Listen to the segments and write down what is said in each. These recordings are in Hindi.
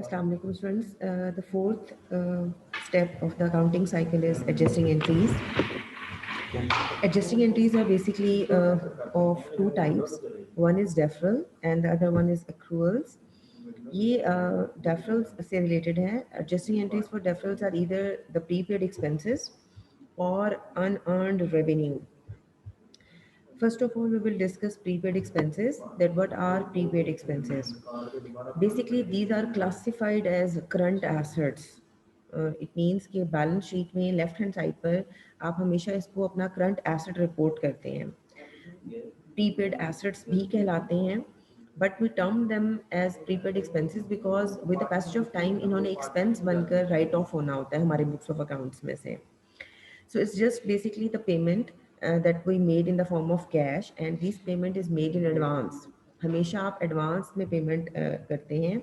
Assalamu alaikum students. The fourth step of the accounting cycle is adjusting entries. Adjusting entries are basically of two types. One is deferral and the other one is accruals. ये deferrals से related है. Adjusting entries for deferrals are either the prepaid expenses or unearned revenue. First of all, we will discuss prepaid expenses. That what are prepaid expenses? Basically, these are classified as current assets. It means कि बैलेंस शीट में लेफ्ट हैंड साइड पर आप हमेशा इसको अपना करंट एसेट रिपोर्ट करते हैं. प्रीपेड एसेट्स भी कहलाते हैं, but we term them as prepaid expenses because with the passage of time इन्होंने एक्सपेंस बनकर राइट ऑफ होना होता है हमारे बुक्स ऑफ अकाउंट्स में से. So it's just basically the payment that we made in the form of cash, and this payment is made in advance. हमेशा आप एडवांस में पेमेंट करते हैं,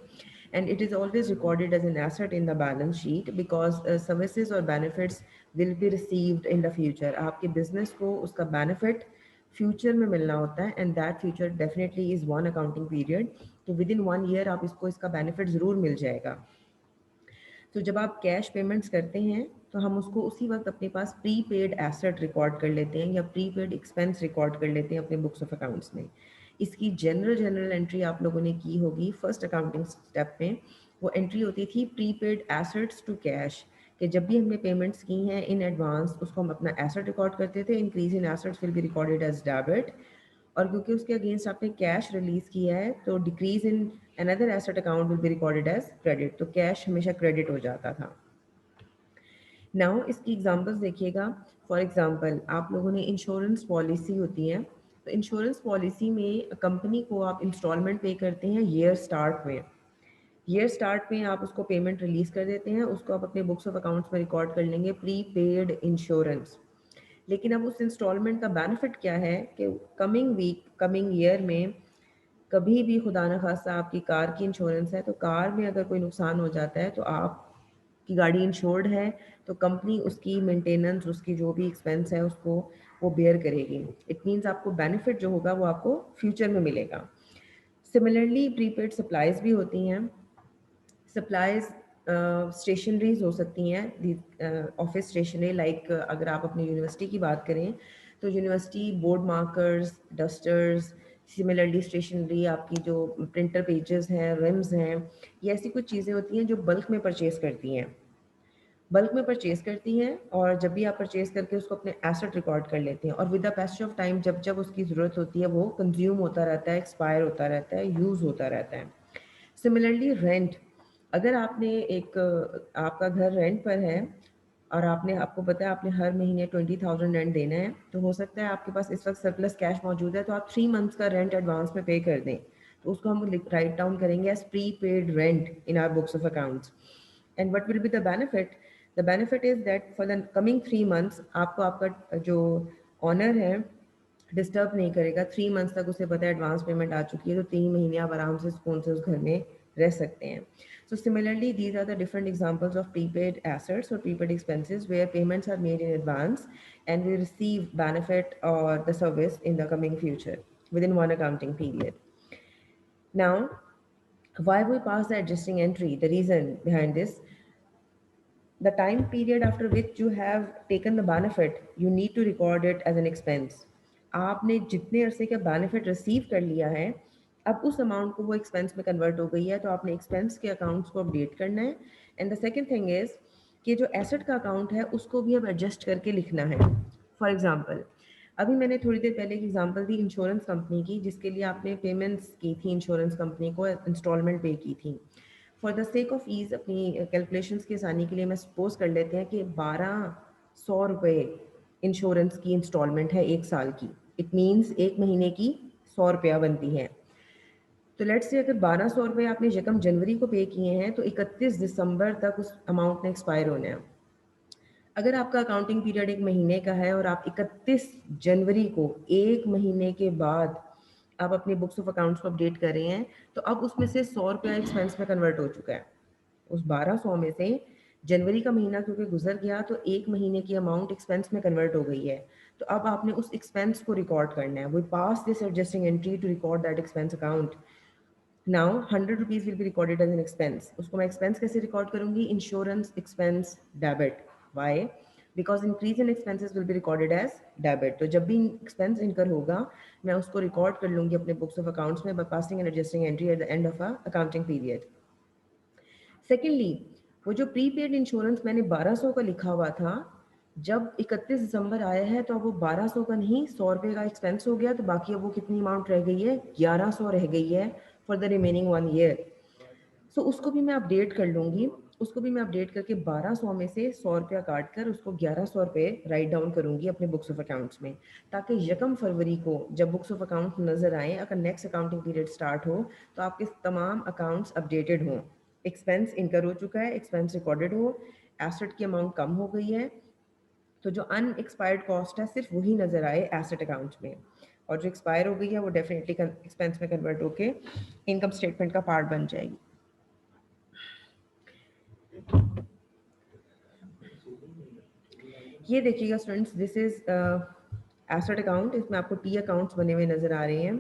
and it is always recorded as an asset in the balance sheet because services or benefits will be received in the future. आपके बिजनेस को उसका बेनिफिट फ्यूचर में मिलना होता है, and that future definitely is one accounting period. तो विद इन 1 ईयर आप इसको इसका बेनिफिट ज़रूर मिल जाएगा. तो जब आप कैश पेमेंट्स करते हैं तो हम उसको उसी वक्त अपने पास प्रीपेड एसेट रिकॉर्ड कर लेते हैं या प्रीपेड एक्सपेंस रिकॉर्ड कर लेते हैं अपने बुक्स ऑफ अकाउंट्स में. इसकी जनरल एंट्री आप लोगों ने की होगी फर्स्ट अकाउंटिंग स्टेप में. वो एंट्री होती थी प्रीपेड एसेट्स टू कैश, कि जब भी हमने पेमेंट्स की हैं इन एडवांस उसको हम अपना एसेट रिकॉर्ड करते थे. Increase in assets will be recorded as debit, और क्योंकि उसके अगेंस्ट आपने कैश रिलीज किया है तो decrease in another asset account will be recorded as credit. तो कैश हमेशा क्रेडिट हो जाता था. नाउ इसकी एग्जांपल्स देखिएगा. फॉर एग्जांपल आप लोगों ने इंश्योरेंस पॉलिसी होती है, तो इंश्योरेंस पॉलिसी में कंपनी को आप इंस्टॉलमेंट पे करते हैं ईयर स्टार्ट में. ईयर स्टार्ट में आप उसको पेमेंट रिलीज कर देते हैं, उसको आप अपने बुक्स ऑफ अकाउंट्स में रिकॉर्ड कर लेंगे प्री पेड इंश्योरेंस. लेकिन अब उस इंस्टॉलमेंट का बेनिफिट क्या है कि कमिंग वीक कमिंग ईयर में कभी भी खुदा न खास्ता आपकी कार की इंश्योरेंस है, तो कार में अगर कोई नुकसान हो जाता है तो आपकी गाड़ी इंश्योर्ड है, तो कंपनी उसकी मेंटेनेंस उसकी जो भी एक्सपेंस है उसको वो बेयर करेगी. इट मीन्स आपको बेनिफिट जो होगा वो आपको फ्यूचर में मिलेगा. सिमिलरली प्रीपेड सप्लाईज भी होती हैं. सप्लाईज स्टेशनरीज हो सकती हैं, ऑफिस स्टेशनरी लाइक अगर आप अपनी यूनिवर्सिटी की बात करें तो university board markers, dusters, similarly stationery आपकी जो प्रिंटर पेजेस हैं, रिम्स हैं, ये ऐसी कुछ चीज़ें होती हैं जो बल्क में परचेज़ करती हैं. बल्क में परचेज़ करती हैं और जब भी आप परचेज़ करके उसको अपने एसेट रिकॉर्ड कर लेते हैं, और with the passage of time जब जब उसकी ज़रूरत होती है वो कंज्यूम होता रहता है, एक्सपायर होता रहता है, यूज़ होता रहता है. सिमिलरली रेंट, अगर आपने एक आपका घर रेंट पर है और आपको पता है आपने हर महीने 20,000 रेंट देना है, तो हो सकता है आपके पास इस वक्त सरप्लस कैश मौजूद है तो आप 3 मंथ्स का रेंट एडवांस में पे कर दें, तो उसको हम राइट डाउन करेंगे as prepaid rent in our books of accounts. And what will be the benefit? The benefit is that for the coming 3 months आपको आपका जो ऑनर है डिस्टर्ब नहीं करेगा. 3 मंथ्स तक उसे पता है एडवांस पेमेंट आ चुकी है, तो 3 महीने आप आराम से सुकून से उस घर में रह सकते हैं. So similarly, these are the different examples of prepaid assets or prepaid expenses where payments are made in advance and we receive benefit or the service in the coming future within one accounting period. Now, why we pass the adjusting entry? The reason behind this: the time period after which you have taken the benefit, you need to record it as an expense. आपने जितने अरसे का बेनिफिट रिसीव कर लिया है, अब उस अमाउंट को वो एक्सपेंस में कन्वर्ट हो गई है, तो आपने एक्सपेंस के अकाउंट्स को अपडेट करना है. And the second thing is कि जो एसेट का अकाउंट है उसको भी अब एडजस्ट करके लिखना है. फॉर एग्जांपल, अभी मैंने थोड़ी देर पहले एक एग्जांपल दी इंश्योरेंस कंपनी की, जिसके लिए आपने पेमेंट्स की थी इंश्योरेंस कंपनी को, इंस्टॉलमेंट पे की थी. For the sake of ease अपनी कैलकुलेशंस की आसानी के लिए मैं सपोज कर लेते हैं कि 1200 रुपये इंश्योरेंस की इंस्टॉलमेंट है 1 साल की. इट मीन्स 1 महीने की 100 रुपया बनती है. तो लेट्स से अगर 1200 रुपये आपने यकम जनवरी को पे किए हैं तो 31 दिसंबर तक उस अमाउंट ने एक्सपायर होना है. अगर आपका अकाउंटिंग पीरियड 1 महीने का है और आप 31 जनवरी को 1 महीने के बाद आप अपने बुक्स ऑफ अकाउंट्स को अपडेट कर रहे हैं, तो अब उसमें से 100 रुपया एक्सपेंस में कन्वर्ट हो चुका है. उस 1200 में से जनवरी का महीना क्योंकि गुजर गया तो 1 महीने की अमाउंट एक्सपेंस में कन्वर्ट हो गई है. तो अब आपने उस एक्सपेंस को रिकॉर्ड करना है. We pass this adjusting entry to record that expense account. Now 100 rupees will be recorded as an expense. उसको मैं एक्सपेंस कैसे रिकॉर्ड करूँगी? Insurance expense debit. Why? Because increase in expenses will be recorded as debit. तो जब भी एक्सपेंस इनकर होगा मैं उसको रिकॉर्ड कर लूँगी अपने बुक्स ऑफ अकाउंट्स में by passing and adjusting entry at the end of a accounting period. Secondly, वो जो प्रीपेड इंश्योरेंस मैंने 1200 का लिखा हुआ था, जब 31 दिसंबर आया है तो अब वो 1200 का नहीं 100 रुपये का एक्सपेंस हो गया. तो बाकी अब वो कितनी अमाउंट रह गई है? 1100 रह गई है फॉर द रिमेनिंग 1 ईयर. सो उसको भी मैं अपडेट कर लूँगी. उसको भी मैं अपडेट करके 1200 में से 100 रुपया काट कर उसको 1100 रुपये राइट डाउन करूँगी अपने बुक्स ऑफ अकाउंट्स में, ताकि 1 फरवरी को जब बुक्स ऑफ अकाउंट नज़र आए, अगर नेक्स्ट अकाउंटिंग पीरियड स्टार्ट हो तो आपके तमाम अकाउंट्स अपडेटेड हों. एक्सपेंस इनकर हो चुका है, एक्सपेंस रिकॉर्डेड हो, एसेट की अमाउंट कम हो गई है, तो जो अनएक्सपायर्ड कॉस्ट है सिर्फ वही नज़र आए एसेट अकाउंट में, और जो एक्सपायर हो गई है वो डेफिनेटली एक्सपेंस में कन्वर्ट होके इनकम स्टेटमेंट का पार्ट बन जाएगी. ये देखिएगा students, this is asset account. इसमें आपको टी अकाउंट्स बने हुए नज़र आ रहे हैं.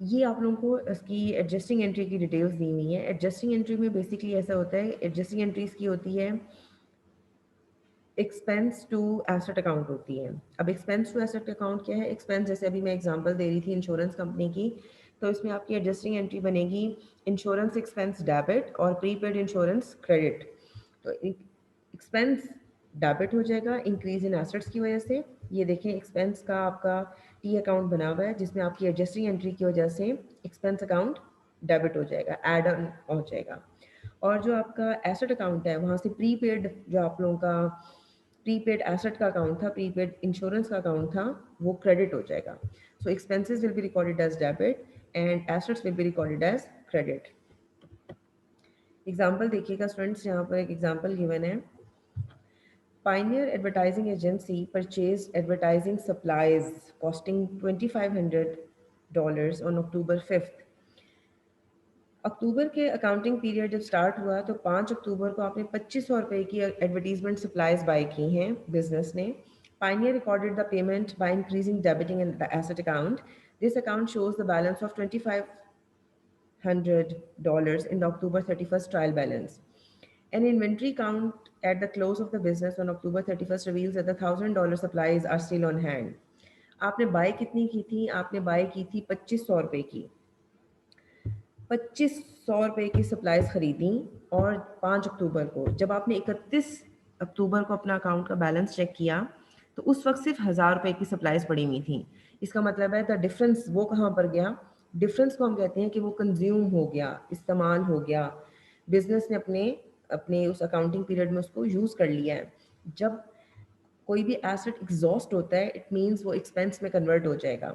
ये आप लोगों को इसकी एडजस्टिंग एंट्री की डिटेल्स दी हुई है. एडजस्टिंग एंट्री में बेसिकली ऐसा होता है, एडजस्टिंग एंट्रीज की होती है एक्सपेंस टू एसेट अकाउंट होती है. अब एक्सपेंस टू एसेट अकाउंट क्या है? एक्सपेंस, जैसे अभी मैं एग्जांपल दे रही थी इंश्योरेंस कंपनी की, तो इसमें आपकी एडजस्टिंग एंट्री बनेगी इंश्योरेंस एक्सपेंस डेबिट और प्रीपेड इंश्योरेंस क्रेडिट. तो एक्सपेंस डेबिट हो जाएगा इंक्रीज इन एसेट्स की वजह से. ये देखें, एक्सपेंस का आपका टी अकाउंट बना हुआ है जिसमें आपकी एडजस्टिंग एंट्री की वजह से एक्सपेंस अकाउंट डेबिट हो जाएगा, एड ऑन हो जाएगा. और जो आपका एसेट अकाउंट है वहाँ से प्रीपेड, जो आप लोगों का प्रीपेड एसेट का अकाउंट था, प्रीपेड इंश्योरेंस का अकाउंट था, वो क्रेडिट हो जाएगा. So expenses will be recorded as debit and assets will be recorded as credit. Example देखिएगा स्टूडेंट्स, यहाँ पर एक एग्जाम्पल गिवन है. Pioneer Advertising Agency purchased advertising supplies costing $2,500 on October 5th. अक्टूबर के अकाउंटिंग पीरियड जब स्टार्ट हुआ तो 5 अक्टूबर को आपने 2500 रुपये की एडवर्टीजमेंट सप्लाईज बाय की हैं बिजनेस ने. Pioneer recorded the payment by increasing debiting in the asset account. This account shows the balance of $2,500 in the October 31st trial balance. An inventory count at the close of the business on October 31st reveals that the $1,000 supplies are still on hand. आपने बाय कितनी की थी? आपने बाय की थी 2500 रुपये की. 2500 रुपये की सप्लाईज खरीदी, और 5 अक्टूबर को जब आपने 31 अक्टूबर को अपना अकाउंट का बैलेंस चेक किया तो उस वक्त सिर्फ 1000 रुपये की सप्लाईज पड़ी हुई थी. इसका मतलब है द डिफरेंस वो कहाँ पर गया? डिफरेंस को हम कहते हैं कि वो कंज्यूम हो गया, इस्तेमाल हो गया, बिजनेस ने अपने अपने उस अकाउंटिंग पीरियड में उसको यूज़ कर लिया है. जब कोई भी एसेट एग्जॉस्ट होता है इट मीन्स वो एक्सपेंस में कन्वर्ट हो जाएगा.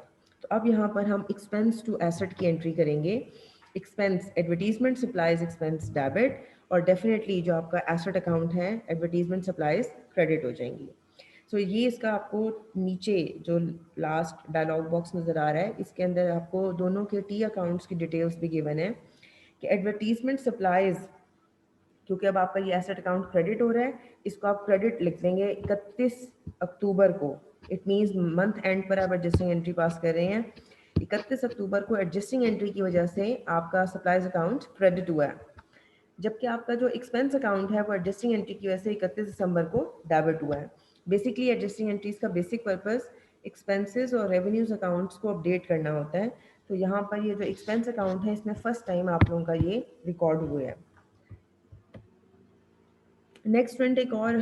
तो अब यहाँ पर हम एक्सपेंस टू एसेट की एंट्री करेंगे. Expense advertisement supplies expense debit, और डेफिनेटली जो आपका एसेट अकाउंट है एडवर्टीजमेंट सप्लाईज क्रेडिट हो जाएंगी. सो ये इसका आपको नीचे जो लास्ट डायलॉग बॉक्स नज़र आ रहा है इसके अंदर आपको दोनों के टी अकाउंट्स की डिटेल्स भी गिवन है कि एडवर्टीजमेंट सप्लाईज, क्योंकि अब आपका ये एसेट अकाउंट क्रेडिट हो रहा है, इसको आप क्रेडिट लिख देंगे 31 अक्टूबर को. इट मीन्स मंथ एंड पर आप एडजस्टिंग एंट्री पास कर रहे हैं. 31 अक्टूबर को एडजस्टिंग एंट्री की वजह से आपका सप्लाईज अकाउंट क्रेडिट हुआ है, जबकि आपका जो एक्सपेंस अकाउंट है वो एडजस्टिंग एंट्री की वजह से 31 दिसंबर को डेबिट हुआ है. बेसिकली एडजस्टिंग एंट्रीज का बेसिक पर्पस एक्सपेंसेस और रेवेन्यूज अकाउंट्स को अपडेट करना होता है. तो यहाँ पर ये जो एक्सपेंस अकाउंट है इसमें फर्स्ट टाइम आप लोगों का ये रिकॉर्ड हुआ है. नेक्स्ट फ्रेंड एक और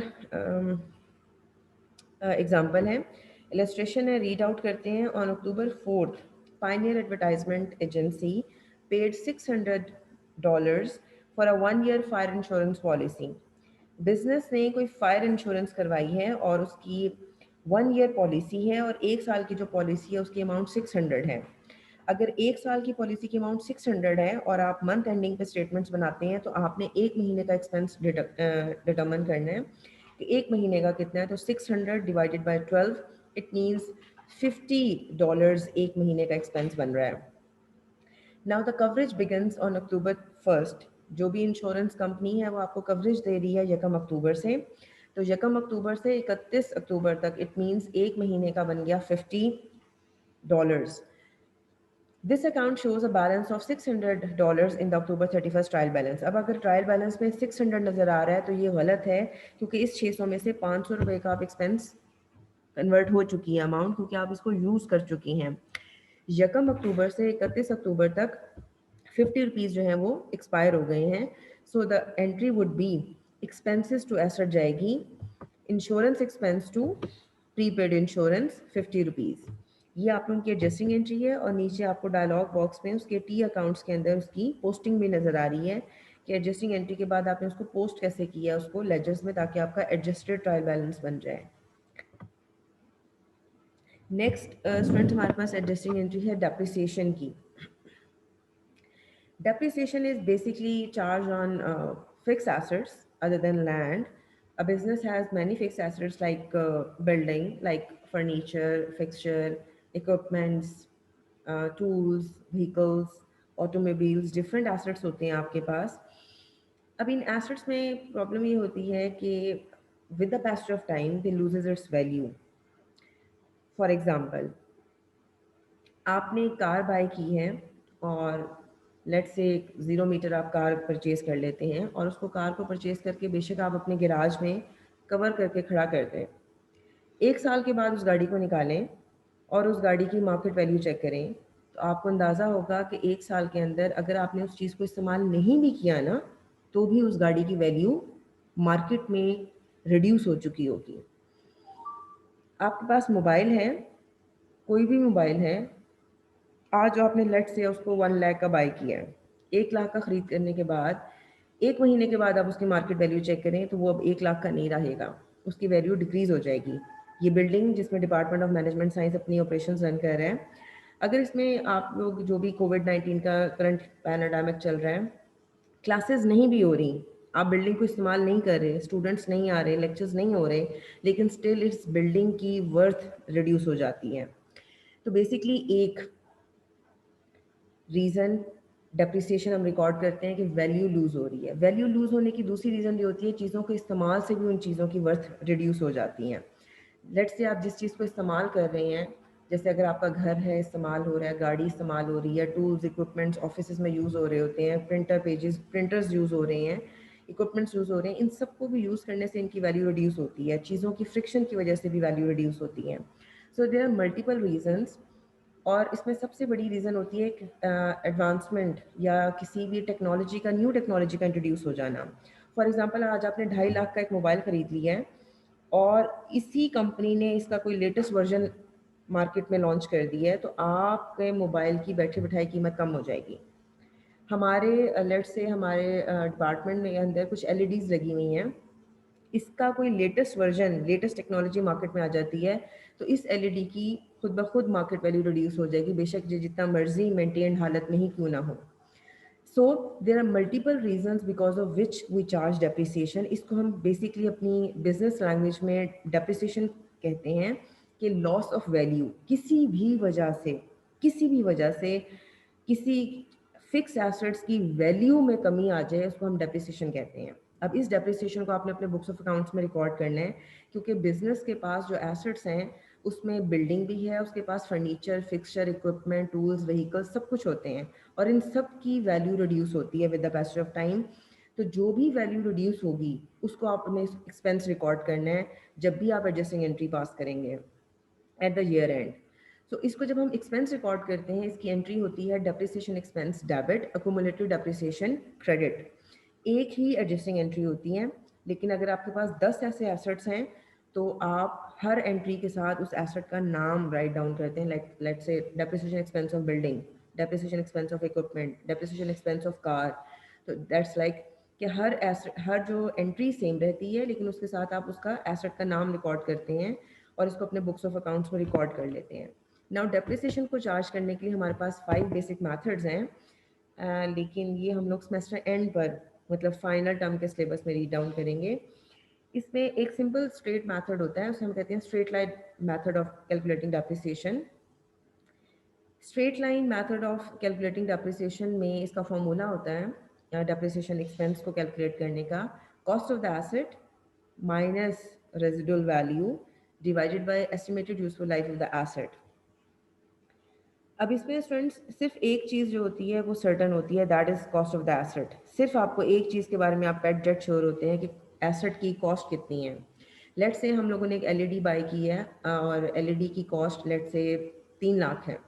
एग्जाम्पल है, इलस्ट्रेशन है, रीड आउट करते हैं. On October 4th, Pioneer Advertisement Agency paid $600 for a 1 year fire insurance policy. Business ने कोई फायर इंश्योरेंस करवाई है और उसकी 1 year पॉलिसी है, और 1 साल की जो पॉलिसी है उसकी अमाउंट 600 है. अगर 1 साल की पॉलिसी की अमाउंट 600 है और आप मंथ एंडिंग पे स्टेटमेंट्स बनाते हैं तो आपने 1 महीने का एक्सपेंस डिटर्मन करना है कि 1 महीने का कितना है. तो 600 डिवाइडेड बाई 12, इट मीन्स $50 1 महीने का एक्सपेंस बन रहा है. Now the coverage begins on October 1st. जो भी इंश्योरेंस कंपनी है वो आपको कवरेज दे रही है 1 अक्टूबर से. तो 1 अक्टूबर से 31 अक्टूबर तक इट मीन्स 1 महीने का बन गया 50. dollars. This account shows a balance of $600 in the October 31st trial balance. अब अगर ट्रायल बैलेंस में 600 नज़र आ रहा है तो ये गलत है, क्योंकि इस 600 में से 500 रुपये का आप एक्सपेंस कन्वर्ट हो चुकी है अमाउंट, क्योंकि आप इसको यूज़ कर चुकी हैं. 1 अक्टूबर से 31 अक्टूबर तक 50 रुपीज़ जो हैं वो एक्सपायर हो गए हैं. So the entry would be expenses to asset जाएगी, insurance expense to prepaid insurance 50 rupees. ये आप लोगों की एडजस्टिंग एंट्री है, और नीचे आपको डायलॉग बॉक्स में उसके टी अकाउंट्स के अंदर उसकी पोस्टिंग भी नज़र आ रही है कि एडजस्टिंग एंट्री के बाद आपने उसको पोस्ट कैसे किया उसको लेजर्स में, ताकि आपका एडजस्टेड ट्रायल बैलेंस बन जाए. नेक्स्ट स्टूडेंट हमारे पास एडजस्टिंग एंट्री है डेप्रिसिएशन की. Depreciation is basically charged on fixed assets other than land. A business has many fixed assets like building, like furniture, fixture, equipments, tools, vehicles, automobiles, different assets होते हैं आपके पास. अब इन assets में problem ये होती है कि with the passage of time, they loses its value. For example, आपने एक कार बाय की है, और लेट से 0 मीटर आप कार परचेज़ कर लेते हैं, और उसको कार को परचेज़ करके बेशक आप अपने गैराज में कवर करके खड़ा कर दें. 1 साल के बाद उस गाड़ी को निकालें और उस गाड़ी की मार्केट वैल्यू चेक करें, तो आपको अंदाज़ा होगा कि 1 साल के अंदर अगर आपने उस चीज़ को इस्तेमाल नहीं भी किया ना, तो भी उस गाड़ी की वैल्यू मार्केट में रिड्यूस हो चुकी होगी. आपके पास मोबाइल है, कोई भी मोबाइल है, आज जो आपने लेट से उसको 1 लाख का बाय किया है, 1 लाख का ख़रीद करने के बाद 1 महीने के बाद आप उसकी मार्केट वैल्यू चेक करें तो वो अब 1 लाख का नहीं रहेगा, उसकी वैल्यू डिक्रीज़ हो जाएगी. ये बिल्डिंग जिसमें डिपार्टमेंट ऑफ मैनेजमेंट साइंस अपनी ऑपरेशन रन कर रहे हैं, अगर इसमें आप लोग जो भी कोविड-19 का करंट पैनाडामिक चल रहा है, क्लासेस नहीं भी हो रही, आप बिल्डिंग को इस्तेमाल नहीं कर रहे, स्टूडेंट्स नहीं आ रहे, लेक्चर्स नहीं हो रहे, लेकिन स्टिल इस बिल्डिंग की वर्थ रिड्यूस हो जाती है. तो बेसिकली एक रीज़न डेप्रिसिएशन हम रिकॉर्ड करते हैं कि वैल्यू लूज़ हो रही है. वैल्यू लूज़ होने की दूसरी रीज़न ये होती है चीज़ों के इस्तेमाल से भी उन चीज़ों की वर्थ रिड्यूस हो जाती हैं. लेट्स से आप जिस चीज़ को इस्तेमाल कर रहे हैं, जैसे अगर आपका घर है इस्तेमाल हो रहा है, गाड़ी इस्तेमाल हो रही है, टूल्स इक्विपमेंट्स ऑफिस में यूज़ हो रहे होते हैं, प्रिंटर्स यूज़ हो रहे हैं, इक्विपमेंट्स यूज़ हो रहे हैं, इन सबको भी यूज़ करने से इनकी वैल्यू रिड्यूस होती है. चीज़ों की फ्रिक्शन की वजह से भी वैल्यू रिड्यूस होती है. So there are multiple reasons, और इसमें सबसे बड़ी रीज़न होती है एडवांसमेंट या किसी भी टेक्नोलॉजी का, न्यू टेक्नोलॉजी का इंट्रोड्यूस हो जाना. फॉर एग्जांपल, आज आपने 2.5 लाख का एक मोबाइल ख़रीद लिया है, और इसी कंपनी ने इसका कोई लेटेस्ट वर्जन मार्केट में लॉन्च कर दिया है, तो आपके मोबाइल की बैठे बिठाई कीमत कम हो जाएगी. हमारे लेट से हमारे डिपार्टमेंट में अंदर कुछ एलईडीज़ लगी हुई हैं, इसका कोई latest version, latest technology market में आ जाती है, तो इस एलईडी की खुद ब खुद मार्केट वैल्यू रिड्यूस हो जाएगी, बेशक ये जितना मर्जी मेंटेन हालत में ही क्यों ना हो. So there are multiple reasons because of which we charge depreciation. इसको हम बेसिकली अपनी बिजनेस लैंग्वेज में डेप्रिसिएशन कहते हैं कि लॉस ऑफ वैल्यू, किसी भी वजह से किसी फिक्स एसेट्स की वैल्यू में कमी आ जाए, उसको हम डेप्रिसिएशन कहते हैं. अब इस डेप्रिसिएशन को आपने अपने बुक्स ऑफ अकाउंट्स में रिकॉर्ड करना है, क्योंकि बिजनेस के पास जो एसेट्स हैं उसमें बिल्डिंग भी है, उसके पास furniture, fixture, equipment, tools, vehicles सब कुछ होते हैं, और इन सब की वैल्यू रिड्यूस होती है with the passage of time. तो जो भी वैल्यू रिड्यूस होगी उसको आपने एक्सपेंस रिकॉर्ड करना है जब भी आप एडजस्टिंग एंट्री पास करेंगे एट द ईयर एंड. तो इसको जब हम एक्सपेंस रिकॉर्ड करते हैं, इसकी एंट्री होती है depreciation expense debit, accumulative depreciation credit. एक ही एडजस्टिंग एंट्री होती है, लेकिन अगर आपके पास 10 ऐसे एसेट्स हैं तो आप हर एंट्री के साथ उस एसेट का नाम राइट डाउन करते हैं. Like let's say depreciation expense of building, depreciation expense of equipment, depreciation expense of car. तो दैट्स लाइक कि हर जो एंट्री सेम रहती है, लेकिन उसके साथ आप उसका एसेट का नाम रिकॉर्ड करते हैं और इसको अपने बुक्स ऑफ अकाउंट्स में रिकॉर्ड कर लेते हैं. नाउ डेप्रिसिएशन को चार्ज करने के लिए हमारे पास 5 बेसिक मेथड्स हैं, लेकिन ये हम लोग सेमेस्टर एंड पर, मतलब फाइनल टर्म के सिलेबस में रीड डाउन करेंगे. इसमें एक सिंपल स्ट्रेट मेथड होता है, उसे हम कहते हैं straight line method of calculating depreciation. Straight line method of calculating depreciation में इसका फॉर्मूला होता है डेप्रिसिएशन एक्सपेंस को कैलकुलेट करने का, cost of the asset minus residual value divided by estimated useful life of the asset. अब इसमें स्टूडेंट्स सिर्फ एक चीज़ जो होती है वो सर्टन होती है, that is cost of the asset. सिर्फ आपको एक चीज़ के बारे में आप पेट डेट श्योर होते हैं कि एसेट की कॉस्ट कितनी है। लेट से हम लोगों ने एक एलईडी बाय की है और एलईडी की कॉस्ट लेट से 3 लाख है,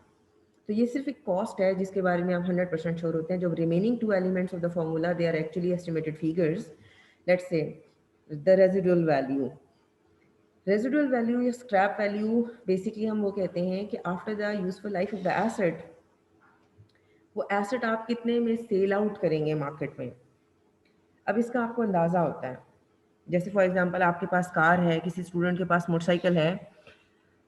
तो ये सिर्फ एक कॉस्ट है जिसके बारे में आप 100% श्योर होते हैं। जो remaining two elements of the formula they are actually estimated figures. Let's say the residual value. Residual value या स्क्रैप वैल्यू बेसिकली हम वो कहते हैं कि after the useful life of the asset, वो एसेट आप कितने में सेल आउट करेंगे मार्केट में। अब इसका आपको अंदाज़ा होता है। जैसे फॉर एग्जांपल आपके पास कार है, किसी स्टूडेंट के पास मोटरसाइकिल है,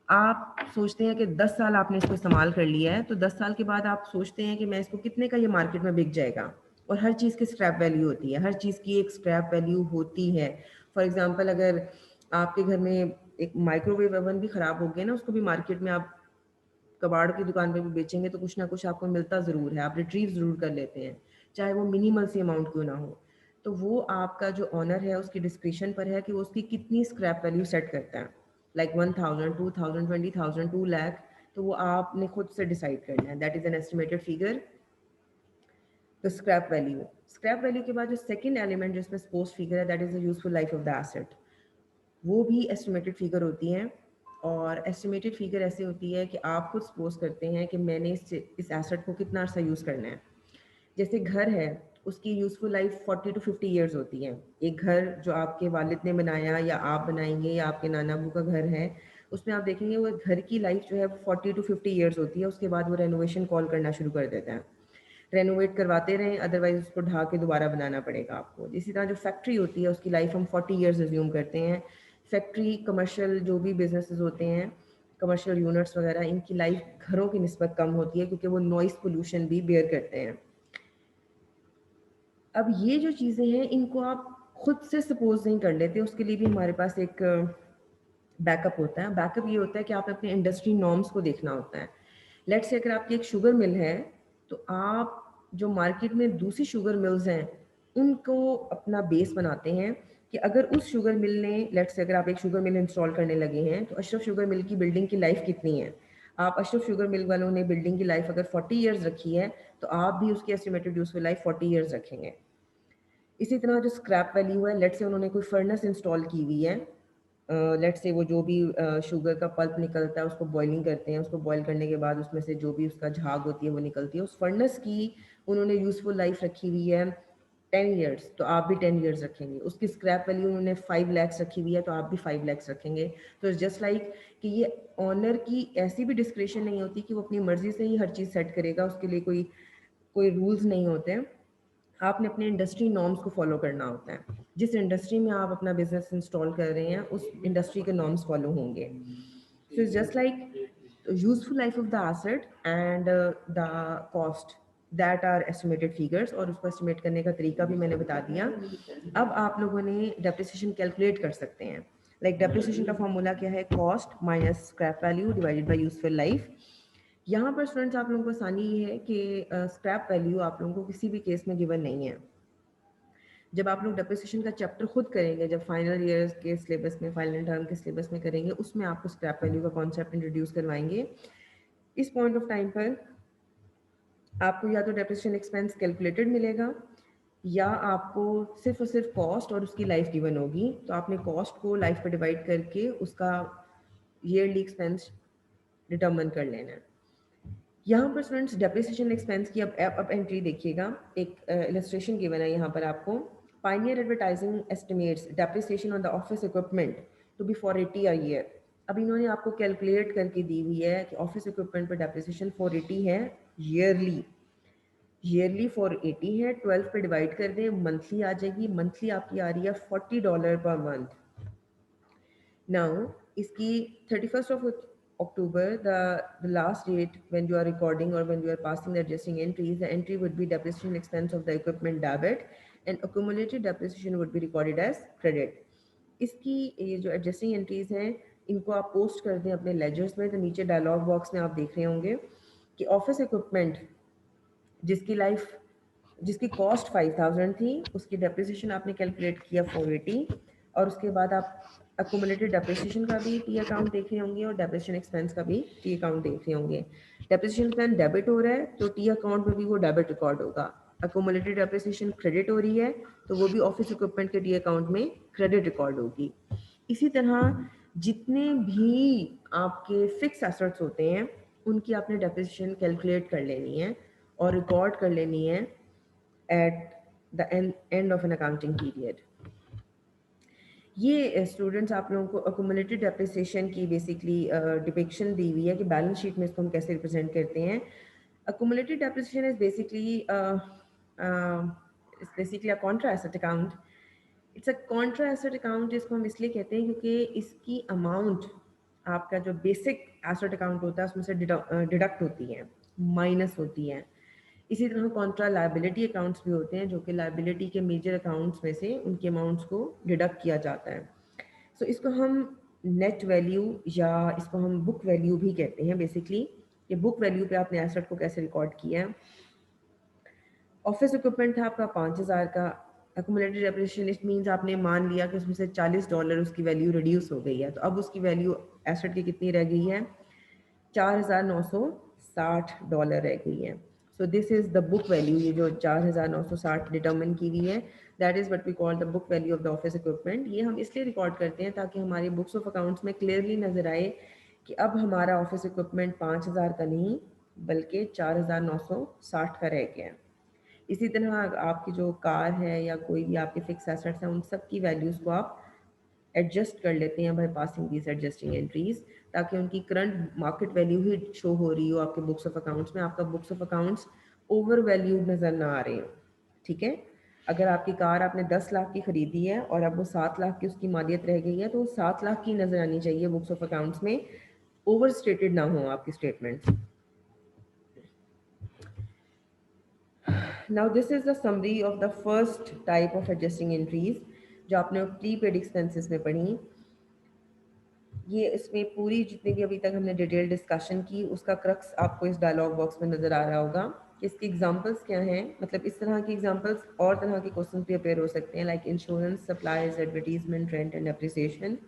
आप सोचते हैं कि 10 साल आपने इसको इस्तेमाल कर लिया है, तो 10 साल के बाद आप सोचते हैं कि मैं इसको कितने का ये मार्केट में बिक जाएगा। और हर चीज़ की स्क्रैप वैल्यू होती है, हर चीज़ की एक स्क्रैप वैल्यू होती है। फॉर एग्जांपल अगर आपके घर में एक माइक्रोवेव ओवन भी ख़राब हो गया ना, उसको भी मार्केट में आप कबाड़ की दुकान पे भी बेचेंगे तो कुछ ना कुछ आपको मिलता ज़रूर है, आप रिट्रीव ज़रूर कर लेते हैं, चाहे वो मिनिमल सी अमाउंट क्यों ना हो। तो वो आपका जो ऑनर है उसकी डिस्क्रिप्शन पर है कि वो उसकी कितनी स्क्रैप वैल्यू सेट करता है, लाइक 1000, 2000, 20,000, 2 लाख। तो वो आपने खुद से डिसाइड करना है, that is an estimated figure. तो स्क्रैप वैल्यू के बाद जो सेकंड एलिमेंट जिसमें सपोज फिगर है, that is the useful life of the asset. वो भी एस्टिमेटेड फिगर होती हैं। और एस्टिमेटेड फिगर ऐसे होती है कि आप खुद सपोज करते हैं कि मैंने इस एसेट को कितना अर्सा यूज़ करना है। जैसे घर है, उसकी यूज़फुल लाइफ 40 to 50 ईयर्स होती है। एक घर जो आपके वालिद ने बनाया या आप बनाएंगे या आपके नाना अबू का घर है, उसमें आप देखेंगे वो घर की लाइफ जो है वो 40 to 50 ईयर्स होती है। उसके बाद वो रेनोवेशन कॉल करना शुरू कर देता है। रेनोवेट करवाते रहें, अदरवाइज उसको ढा के दोबारा बनाना पड़ेगा आपको। इसी तरह जो फैक्ट्री होती है उसकी लाइफ हम 40 ईयर्स एज्यूम करते हैं। फैक्ट्री, कमर्शियल जो भी बिजनेसेस होते हैं, कमर्शियल यूनिट्स वगैरह, इनकी लाइफ घरों की निस्बत कम होती है क्योंकि वो नॉइस पोल्यूशन भी बेयर करते हैं। अब ये जो चीज़ें हैं इनको आप खुद से सपोज नहीं कर लेते, उसके लिए भी हमारे पास एक बैकअप होता है। बैकअप ये होता है कि आपने अपने इंडस्ट्री नॉर्म्स को देखना होता है। लेट्स से अगर आपकी एक शुगर मिल है, तो आप जो मार्केट में दूसरी शुगर मिल्स हैं उनको अपना बेस बनाते हैं कि अगर उस शुगर मिल ने, लेट्स से अगर आप एक शुगर मिल इंस्टॉल करने लगे हैं, तो अशरफ शुगर मिल की बिल्डिंग की लाइफ कितनी है। आप अशरफ शुगर मिल वालों ने बिल्डिंग की लाइफ अगर 40 ईयर्स रखी है, तो आप भी उसकी एस्टिमेटेड यूजफुल लाइफ 40 ईयर्स रखेंगे। इसी तरह जो स्क्रैप वैल्यू है, लेट से उन्होंने कोई फर्नेस इंस्टॉल की हुई है, लेट से वो जो भी शुगर का पल्प निकलता है उसको बॉइलिंग करते हैं, उसको बॉयल करने के बाद उसमें से जो भी उसका झाग होती है वो निकलती है। उस फर्नेस की उन्होंने यूज़फुल लाइफ रखी हुई है 10 ईयर्स, तो आप भी 10 ईयर्स रखेंगे। उसकी स्क्रैप वैल्यू उन्होंने 5 लैक्स रखी हुई है, तो आप भी 5 लैक्स रखेंगे। तो इट्स जस्ट लाइक कि ये ऑनर की ऐसी भी डिस्क्रिप्शन नहीं होती कि वो अपनी मर्जी से ही हर चीज़ सेट करेगा, उसके लिए कोई कोई रूल्स नहीं होते हैं। आपने अपने इंडस्ट्री नॉर्म्स को फॉलो करना होता है। जिस इंडस्ट्री में आप अपना बिजनेस इंस्टॉल कर रहे हैं उस इंडस्ट्री के नॉर्म्स फॉलो होंगे। So it's just like useful life of the asset and the cost, that are estimated figures. और उसको एस्टिमेट करने का तरीका भी मैंने बता दिया। अब आप लोगों ने डेप्रिसिएशन कैलकुलेट कर सकते हैं। लाइक डेप्रिसिएशन का फॉर्मूला क्या है, cost minus scrap value divided by useful life. यहाँ पर स्टूडेंट्स आप लोगों को आसानी ये है कि स्क्रैप वैल्यू आप लोगों को किसी भी केस में गिवन नहीं है। जब आप लोग डेप्रिसिएशन का चैप्टर खुद करेंगे, जब फाइनल ईयर के सिलेबस में, फाइनल टर्म के सिलेबस में करेंगे, उसमें आपको स्क्रैप वैल्यू का कॉन्सेप्ट इंट्रोड्यूस करवाएंगे। इस पॉइंट ऑफ टाइम पर आपको या तो डेप्रिसिएशन एक्सपेंस कैलकुलेटेड मिलेगा या आपको सिर्फ और सिर्फ कॉस्ट और उसकी लाइफ गिवन होगी। तो आपने कॉस्ट को लाइफ पर डिवाइड करके उसका ईयरली एक्सपेंस डिटर्मन कर लेना है। यहाँ पर स्टूडेंट्स डेप्रिसिएशन एक्सपेंस की अब एंट्री देखिएगा। एक इलस्ट्रेशन गिवन है यहाँ पर आपको। Pioneer advertising estimates depreciation on the office equipment to be 480 a year. अब इन्होंने आपको कैलकुलेट करके दी हुई है कि ऑफिस इक्विपमेंट पर डेप्रिसिएशन 480 है ईयरली। ईयरली 480 है, 12 पे डिवाइड कर दें, मंथली आ जाएगी। मंथली आपकी आ रही है $40 पर मंथ। Now, इसकी 31st of October, the last date when you are recording or when you are passing the adjusting entries, the entry would be depreciation expense of the equipment debit and accumulated depreciation would be recorded as credit. इसकी ये जो एडजस्टिंग एंट्रीज हैं इनको आप पोस्ट कर दें अपने लेजर्स में, तो नीचे डायलॉग बॉक्स में आप देख रहे होंगे कि ऑफिस इक्विपमेंट जिसकी लाइफ, जिसकी कॉस्ट 5000 थी, उसकी डेप्रिसिएशन आपने कैलकुलेट किया 480 और उसके बाद आप अकोमोलेटेड डेप्रिसिएशन का भी टी अकाउंट देख रहे होंगे और डेप्रिसिएशन एक्सपेंस का भी टी अकाउंट देख रहे होंगे। डेप्रिसिएशन प्लान डेबिट हो रहा है तो टी अकाउंट में भी वो डेबिट रिकॉर्ड होगा। अकोमोलेटेड डेप्रिसिएशन क्रेडिट हो रही है तो वो भी ऑफिस इक्विपमेंट के टी अकाउंट में क्रेडिट रिकॉर्ड होगी। इसी तरह जितने भी आपके फिक्स एसेट्स होते हैं उनकी आपने डेप्रिसिएशन कैलकुलेट कर लेनी है और रिकॉर्ड कर लेनी है at the end of an accounting period. ये स्टूडेंट्स आप लोगों को अकोमोलेटेड डेप्रिसिएशन की बेसिकली डिपिक्शन दी हुई है कि बैलेंस शीट में इसको हम कैसे रिप्रेजेंट करते हैं। Accumulated depreciation is basically a Contra asset account. It's a Contra asset account, इसको हम इसलिए कहते हैं क्योंकि इसकी अमाउंट आपका जो बेसिक एसेट अकाउंट होता है उसमें से डिडक्ट होती है, माइनस होती है। इसी तरह कॉन्ट्रा लायबिलिटी अकाउंट्स भी होते हैं जो कि लायबिलिटी के मेजर अकाउंट्स में से उनके अमाउंट्स को डिडक्ट किया जाता है। सो इसको हम नेट वैल्यू या इसको हम बुक वैल्यू भी कहते हैं बेसिकली। ये बुक वैल्यू पे आपने एसेट को कैसे रिकॉर्ड किया है। ऑफिस इक्विपमेंट था आपका 5,000 का। अकोमोलेटेड डेप्रिसिएशन इट मीन्स आपने मान लिया कि उसमें से $40 उसकी वैल्यू रिड्यूस हो गई है, तो अब उसकी वैल्यू एसेट की कितनी रह गई है, $4,960 रह गई है। So this is the book value, ये जो 4,960 डिटर्मिन की हुई है, that is what we call the book value of the office equipment. ये हम इसलिए रिकॉर्ड करते हैं ताकि हमारी बुक्स ऑफ अकाउंट्स में क्लियरली नजर आए कि अब हमारा ऑफिस इक्विपमेंट 5,000 का नहीं बल्कि 4,960 का रह गया है। इसी तरह आपकी जो कार है या कोई भी आपके फिक्स एसेट्स हैं उन सब की वैल्यूज़ को आप एडजस्ट कर लेते हैं by passing these adjusting entries, ताकि उनकी करंट मार्केट वैल्यू ही शो हो रही हो आपके बुक्स ऑफ अकाउंट्स में, आपका books of accounts over valued नज़र ना आ रहे हो। ठीक है, अगर आपकी कार आपने 10 लाख की खरीदी है और अब वो 7 लाख की उसकी मालियत रह गई है तो 7 लाख की नज़र आनी चाहिए बुक्स ऑफ अकाउंट्स में, ओवर स्टेटेड ना हो आपकी statements. Now this is the summary of the first type of adjusting entries जो आपने प्रीपेड एक्सपेंसेस में पढ़ी। ये इसमें पूरी जितनी भी अभी तक हमने डिटेल डिस्कशन की उसका क्रक्स आपको इस डायलॉग बॉक्स में नज़र आ रहा होगा कि इसके एग्जांपल्स क्या हैं। मतलब इस तरह के एग्जांपल्स और तरह के क्वेश्चन भी अपेयर हो सकते हैं, like insurance, supplies, advertisement, rent and appreciation.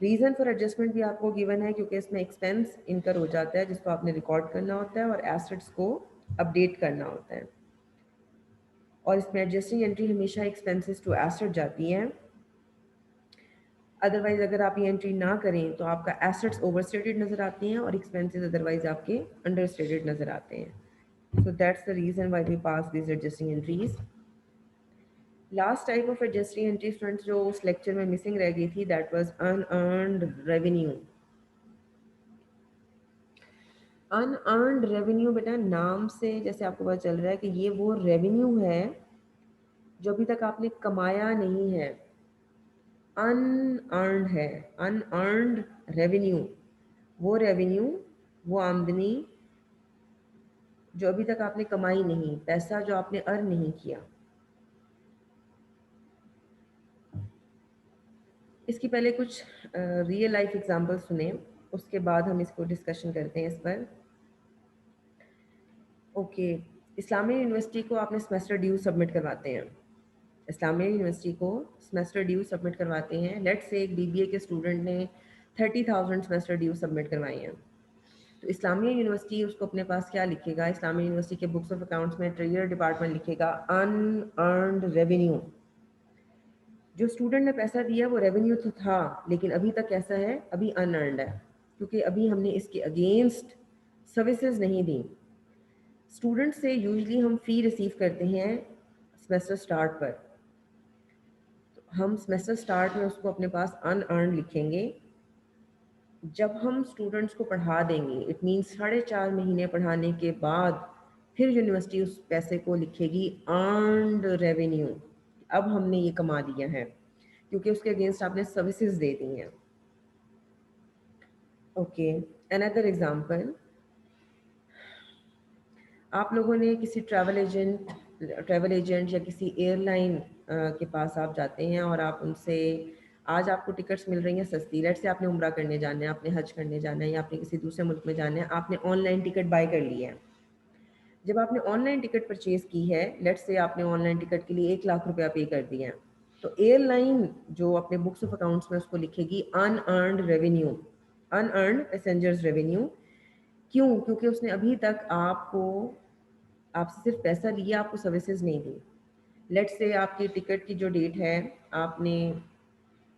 Reason for adjustment भी आपको गिवन है क्योंकि इसमें एक्सपेंस इनकर हो जाता है जिसको आपने रिकॉर्ड करना होता है और एसेट्स को अपडेट करना होता है, और इसमें एडजस्टिंग एंट्री हमेशा एक्सपेंसेस टू एसेट जाती है। अदरवाइज अगर आप ये एंट्री ना करें तो आपका एसेट्स ओवरस्टेटेड नज़र आते हैं और एक्सपेंसेस अदरवाइज आपके अंडरस्टेटेड नज़र आते हैं। So that's the reason why we pass this adjusting entries. Last type of adjusting entry friends जो उस लेक्चर में मिसिंग रह गई थी, that was unearned revenue. Unearned revenue बेटा नाम से जैसे आपको पता चल रहा है कि ये वो रेवेन्यू है जो अभी तक आपने कमाया नहीं है, अनअर्न्ड है। अनअर्न्ड रेवेन्यू वो रेवेन्यू, वो आमदनी जो अभी तक आपने कमाई नहीं, पैसा जो आपने अर्न नहीं किया। इसकी पहले कुछ रियल लाइफ एग्जांपल सुने, उसके बाद हम इसको डिस्कशन करते हैं इस पर। ओके, इस्लामिया यूनिवर्सिटी को आपने सेमेस्टर ड्यू सबमिट करवाते हैं। इस्लामिया यूनिवर्सिटी को सेमेस्टर ड्यू सबमिट करवाते हैं। लेट्स से एक बीबीए के स्टूडेंट ने 30,000 सेमेस्टर ड्यू सबमिट करवाई हैं, तो इस्लामिया यूनिवर्सिटी उसको अपने पास क्या लिखेगा, इस्लामिया यूनिवर्सिटी के बुक्स ऑफ अकाउंट्स में ट्रेजर डिपार्टमेंट लिखेगा अनअर्न्ड रेवेन्यू। जो स्टूडेंट ने पैसा दिया वो रेवेन्यू तो था लेकिन अभी तक कैसा है, अभी अनअर्न्ड है क्योंकि अभी हमने इसके अगेंस्ट सर्विसेज नहीं दी। स्टूडेंट से यूजली हम फ़ी रिसीव करते हैं सेमेस्टर स्टार्ट पर, तो हम सेमेस्टर स्टार्ट में उसको अपने पास अनअर्न्ड लिखेंगे। जब हम स्टूडेंट्स को पढ़ा देंगे, इट मीन्स 4.5 महीने पढ़ाने के बाद फिर यूनिवर्सिटी उस पैसे को लिखेगी अर्नड रेवेन्यू। अब हमने ये कमा दिया है क्योंकि उसके अगेंस्ट आपने सर्विसेज दे दी हैं। ओके, अनदर एग्जांपल, आप लोगों ने किसी ट्रैवल एजेंट या किसी एयरलाइन के पास आप जाते हैं और आप उनसे, आज आपको टिकट्स मिल रही हैं सस्ती, लेट से आपने उम्रा करने जाना है, आपने हज करने जाना है या आपने किसी दूसरे मुल्क में जाना है, आपने ऑनलाइन टिकट बाय कर ली है। जब आपने ऑनलाइन टिकट परचेज़ की है, लेट से आपने ऑनलाइन टिकट के लिए 1 लाख रुपया पे कर दिया है, तो एयरलाइन जो अपने बुक्स ऑफ अकाउंट्स में उसको लिखेगी unearned revenue, unearned passengers revenue. क्यों? क्योंकि उसने अभी तक आपसे सिर्फ पैसा लिया, आपको सर्विसेज नहीं दी। लेट्स से आपकी टिकट की जो डेट है, आपने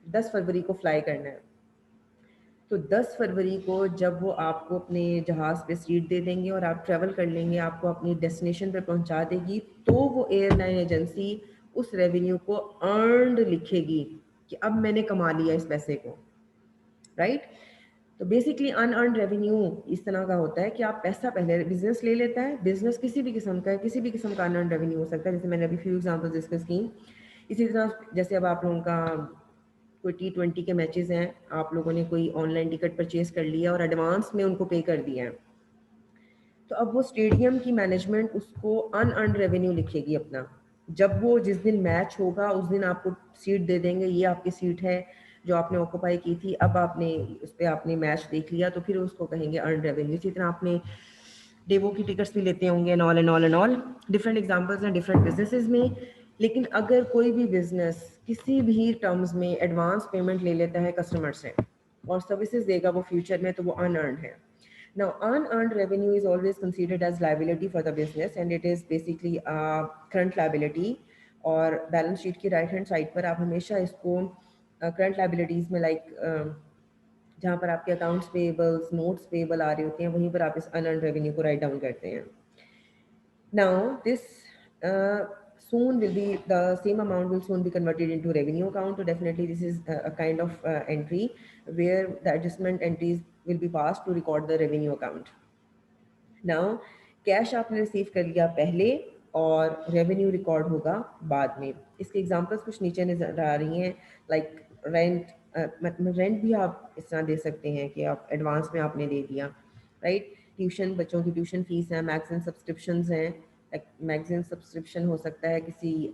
10 फरवरी को फ्लाई करना है, तो 10 फरवरी को जब वो आपको अपने जहाज़ पे सीट दे देंगे और आप ट्रैवल कर लेंगे, आपको अपनी डेस्टिनेशन पे पहुंचा देगी, तो वो एयरलाइन एजेंसी उस रेवेन्यू को अर्नड लिखेगी कि अब मैंने कमा लिया इस पैसे को, राइट। तो बेसिकली अनअर्न्ड रेवेन्यू इस तरह का होता है कि आप पैसा पहले बिजनेस ले लेता है, बिजनेस किसी भी किस्म का है, किसी भी किस्म का अनअर्न्ड रेवेन्यू हो सकता है, जैसे मैंने अभी फ्यू एग्जांपल्स डिस्कस की। इसी तरह जैसे अब आप लोगों का कोई T20 के मैचेस हैं, आप लोगों ने कोई ऑनलाइन टिकट परचेज कर लिया और एडवांस में उनको पे कर दिया है, तो अब वो स्टेडियम की मैनेजमेंट उसको अनअर्न्ड रेवेन्यू लिखेगी अपना। जब वो जिस दिन मैच होगा उस दिन आपको सीट दे देंगे, ये आपकी सीट है जो आपने ऑक्यूपाई की थी, अब आपने उस पर आपने मैच देख लिया, तो फिर उसको कहेंगे अर्न रेवेन्यू। इसी तरह आपने डेवो की टिकट्स भी लेते होंगे, and all and all and all, different examples हैं डिफरेंट बिजनेसेस में। लेकिन अगर कोई भी बिजनेस किसी भी टर्म्स में एडवांस पेमेंट ले लेता है कस्टमर से और सर्विसेज देगा वो फ्यूचर में, तो वो अनअर्न्ड है। Now, unearned revenue is always considered as liability for the business, and it is basically a current liability. और बैलेंस शीट की राइट हैंड साइड पर आप हमेशा इसको करंट लाइबिलिटीज़ में जहाँ पर आपके अकाउंट्स पेबल्स, नोट्स पेबल आ रहे होते हैं, वहीं पर आप इस अनअर्न्ड रेवेन्यू को राइट डाउन करते हैं। Now, this soon will be the same amount will soon be converted into revenue account. So definitely, this is a kind of entry where the adjustment entries will be passed to record the revenue account. Now, cash आपने रिसीव कर लिया पहले और रेवेन्यू रिकॉर्ड होगा बाद में। इसके एग्जांपल्स कुछ नीचे नजर आ रही हैं, लाइक रेंट। मतलब रेंट भी आप इस तरह दे सकते हैं कि आप एडवांस में आपने दे दिया, राइट। ट्यूशन, बच्चों की ट्यूशन फीस है, मैगजीन सब्सक्रिप्शंस हैं। मैगजीन सब्सक्रिप्शन हो सकता है किसी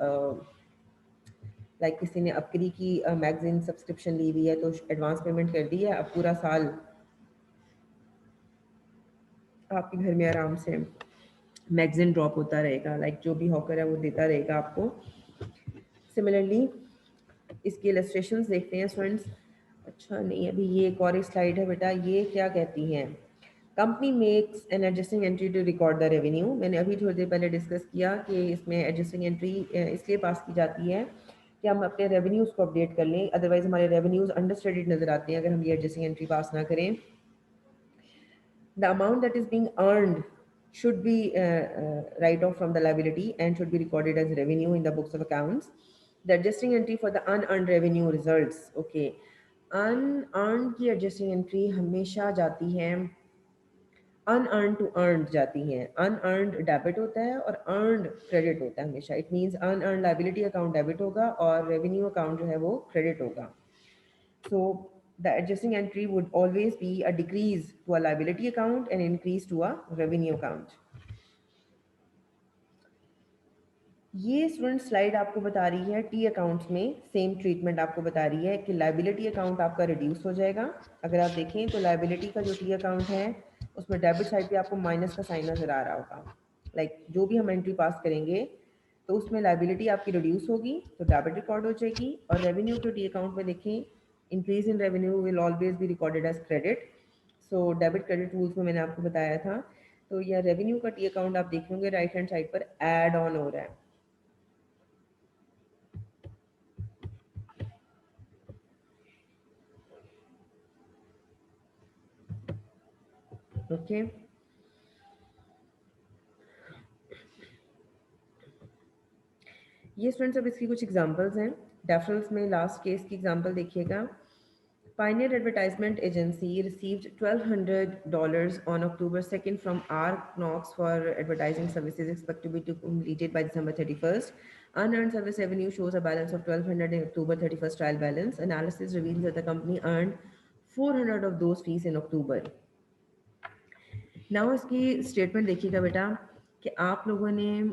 ने अपकरी की मैगजीन सब्सक्रिप्शन ली हुई है, तो एडवांस पेमेंट कर दी है, अब पूरा साल आपके घर में आराम से मैगजीन ड्रॉप होता रहेगा, लाइक जो भी हॉकर है वो देता रहेगा आपको। सिमिलरली इसकी इलस्ट्रेशंस देखते हैं स्टूडेंट्स। अच्छा नहीं, अभी ये एक और स्लाइड है बेटा, ये क्या कहती हैं, company makes an adjusting entry to record the revenue. मैंने अभी थोड़ी देर पहले डिस्कस किया कि इसमें एडजस्टिंग एंट्री इसलिए पास की जाती है कि हम अपने रेवेन्यूज़ को अपडेट कर लें, अदरवाइज हमारे रेवेन्यूज़ अंडरस्टेटेड नज़र आते हैं अगर हम ये एडजस्टिंग एंट्री पास ना करें। The amount that is being earned should be write off from the liability and should be recorded as revenue in the books of accounts. The adjusting entry for the unearned revenue results. Okay, unearned की adjusting entry हमेशा जाती है unearned to earned जाती हैं। unearned डेबिट होता है और earned क्रेडिट होता है हमेशा। It means unearned liability account debit होगा और रेवेन्यू अकाउंट जो है वो क्रेडिट होगा। So the adjusting entry would always be a decrease to a liability account and increase to a revenue account. ये स्टूडेंट स्लाइड आपको बता रही है टी अकाउंट्स में सेम ट्रीटमेंट आपको बता रही है कि लाइबिलिटी अकाउंट आपका रिड्यूस हो जाएगा। अगर आप देखें तो लाइबिलिटी का जो टी अकाउंट है उसमें डेबिट साइड पे आपको माइनस का साइन नजर आ रहा होगा। लाइक जो भी हम एंट्री पास करेंगे तो उसमें लाइबिलिटी आपकी रिड्यूस होगी तो डेबिट रिकॉर्ड हो जाएगी। और रेवेन्यू के टी अकाउंट में देखें, increase in revenue will always be recorded as credit. So debit credit rules में मैंने आपको बताया था। तो यह रेवेन्यू का टी अकाउंट आप देख होंगे राइट हैंड साइड पर एड ऑन हो रहा है। ओके, ये स्टूडेंट्स अब इसकी कुछ एग्जांपल्स हैं। डेफरल्स में लास्ट केस की एग्जांपल देखिएगा। Pioneer Advertisement Agency received $1,200 on October 2nd from ARC Knox for advertising services expected to be completed by December 31st. Unearned service revenue shows a balance of $1,200 in October 31st trial balance. Analysis reveals that the company earned 400 of those fees in October. Now इसकी स्टेटमेंट देखिएगा बेटा कि आप लोगों ने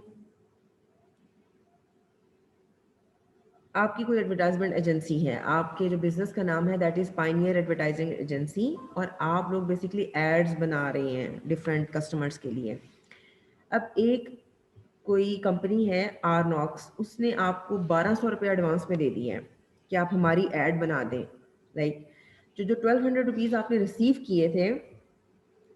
आपकी कोई एडवर्टाइजमेंट एजेंसी है, आपके जो बिजनेस का नाम है that is pioneer advertising agency, और आप लोग बेसिकली एड्स बना रहे हैं डिफरेंट कस्टमर्स के लिए। अब एक कोई कंपनी है आरनॉक्स, उसने आपको 1200 रुपये एडवांस में दे दिए हैं कि आप हमारी ऐड बना दें। लाइक जो 1200 रुपीज़ आपने रिसीव किए थे,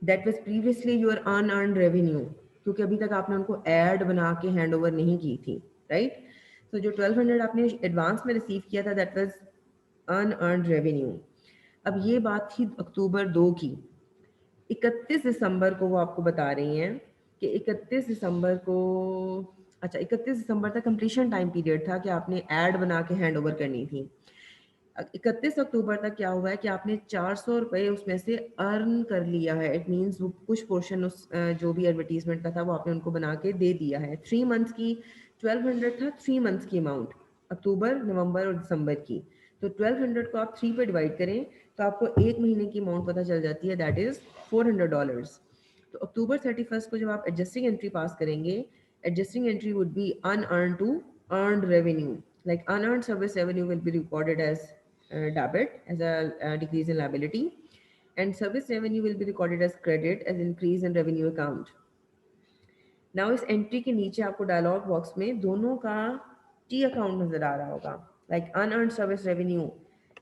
that was previously your unearned revenue, क्योंकि अभी तक आपने उनको ऐड बना के हैंड ओवर नहीं की थी, राइट। तो जो 1200 आपने एडवांस में रिसीव किया था, दैट वाज अनअर्न्ड रेवेन्यू। अब ये बात थी अक्टूबर 2 की। 31 दिसंबर को वो आपको बता रही हैं कि 31 दिसंबर को, अच्छा 31 दिसंबर तक कंप्लीशन टाइम पीरियड था कि आपने ऐड बना के हैंड ओवर करनी थी। 31 अक्टूबर तक क्या हुआ है कि आपने 400 रुपये उसमें से अर्न कर लिया है। इट मीन्स वो कुछ पोर्शन उस जो भी एडवर्टीजमेंट का था वो आपने उनको बना के दे दिया है। 3 मंथ्स की 1200 था, 3 मंथ्स की अमाउंट, अक्टूबर नवंबर और दिसंबर की। तो 1200 को आप 3 पे डिवाइड करें तो आपको एक महीने की अमाउंट पता चल जाती है, दैट इज़ $400। तो अक्टूबर 31 को जब आप एडजस्टिंग एंट्री पास करेंगे, adjusting entry would be unearn to earned revenue. Like unearned service revenue will be recorded as debit as a decrease in liability, and service revenue will be recorded as credit as increase in revenue account. Now इस एंट्री के नीचे आपको डायलॉग बॉक्स में दोनों का टी अकाउंट नजर आ रहा होगा। Like unearned service revenue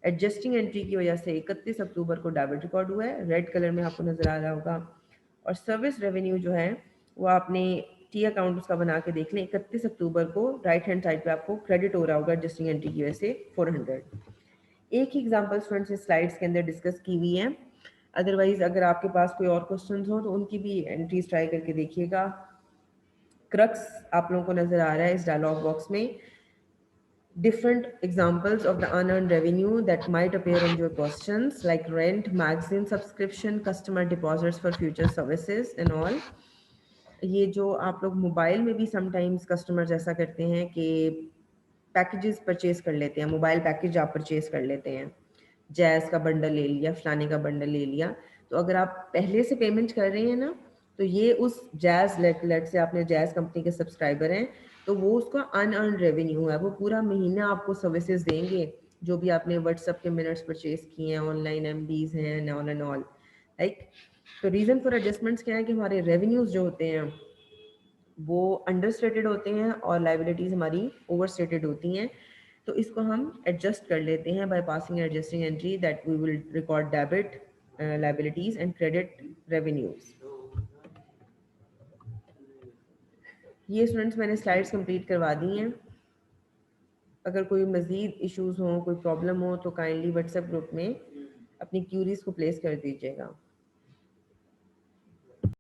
adjusting entry की वजह से 31 अक्टूबर को डेबिट रिकॉर्ड हुआ है, रेड कलर में आपको नजर आ रहा होगा। और सर्विस रेवेन्यू जो है वो आपने टी अकाउंट उसका बना के देख लें, 31 अक्टूबर को राइट हैंड साइड पे आपको क्रेडिट हो रहा होगा एडजस्टिंग एंट्री की वजह से 400। एक ही एग्जाम्पल स्टूडेंट्स इस स्लाइड्स के अंदर डिस्कस की हुई है। अदरवाइज अगर आपके पास कोई और क्वेश्चन हो तो उनकी भी एंट्रीज ट्राई करके देखिएगा। क्रक्स आप लोगों को नजर आ रहा है इस डायलॉग बॉक्स में, different examples of the unearned revenue that might appear in your questions, like rent, magazine subscription, customer deposits for future services and all. ये जो आप लोग मोबाइल में भी समटाइम्स कस्टमर्स ऐसा करते हैं कि पैकेजेस परचेज कर लेते हैं, मोबाइल पैकेज आप परचेज कर लेते हैं, जैज़ का बंडल ले लिया, फलाने का बंडल ले लिया। तो अगर आप पहले से पेमेंट कर रहे हैं ना, तो ये उस जैज़ लेट से आपने जैज़ कंपनी के सब्सक्राइबर हैं, तो वो उसका अनअर्न रेवेन्यू है। वो पूरा महीना आपको सर्विसेज देंगे जो भी आपने व्हाट्सएप के मिनट्स परचेज किए हैं, ऑनलाइन एमबीज हैं एंड ऑल लाइक। तो रीज़न फॉर एडजस्टमेंट्स क्या है कि हमारे रेवेन्यूज जो होते हैं वो अंडर स्टेटेड होते हैं और लाइबिलिटीज़ हमारी ओवर स्टेटेड होती हैं। तो इसको हम एडजस्ट कर लेते हैं by passing adjusting entry that we will record debit liabilities and credit revenues. ये स्टूडेंट्स मैंने स्लाइड्स कंप्लीट करवा दी हैं। अगर कोई मज़ीद इश्यूज़ हों, कोई प्रॉब्लम हो तो काइंडली व्हाट्सएप ग्रुप में अपनी क्यूरीज को प्लेस कर दीजिएगा।